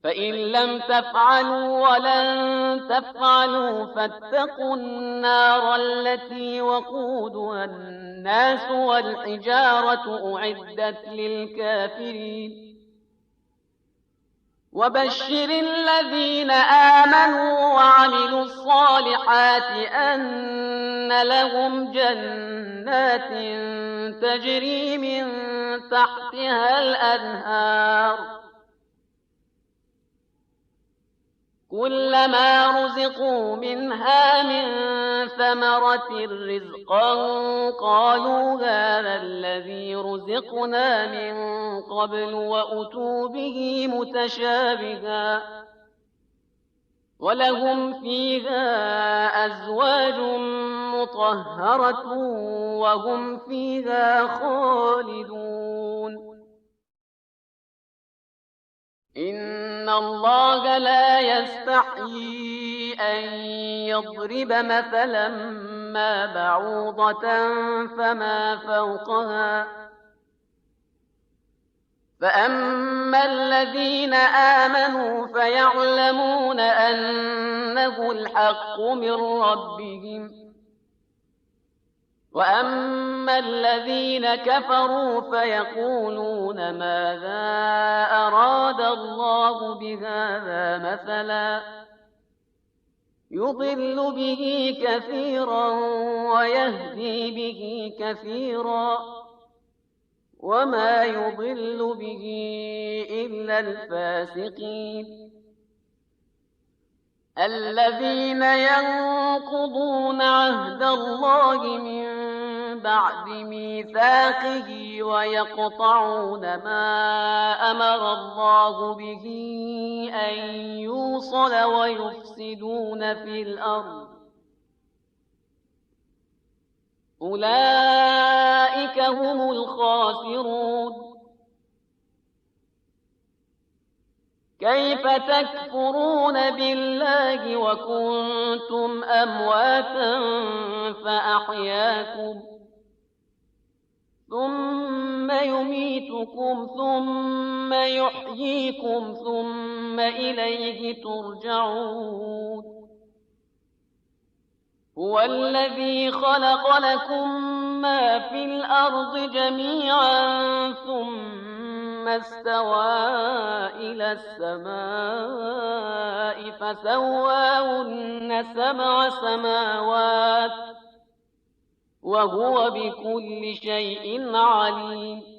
فإن لم تفعلوا ولن تفعلوا فاتقوا النار التي وقودها الناس والحجارة أعدت للكافرين وبشر الذين آمنوا وعملوا الصالحات أن لهم جنات تجري من تحتها الأنهار كلما رزقوا منها من ثمرة رزقا قالوا هذا الذي رزقنا من قبل وأتوا به متشابها ولهم فيها أزواج مطهرة وهم فيها خالدون إن الله لا يستحيي أن يضرب مثلا ما بعوضة فما فوقها فأما الذين آمنوا فيعلمون أنه الحق من ربهم وأما الذين كفروا فيقولون ماذا أراد الله بهذا مثلا يضل به كثيرا ويهدي به كثيرا وما يضل به إلا الفاسقين الذين ينقضون عهد الله من بعد ميثاقه ويقطعون ما أمر الله به أن يوصل ويفسدون في الأرض أولئك هم الخاسرون كيف تكفرون بالله وكنتم أمواتا فأحياكم ثم يميتكم ثم يحييكم ثم إليه ترجعون هو الذي خلق لكم ما في الأرض جميعا ثم استوى إلى السماء فسواهن 7 سماوات وهو بكل شيء عليم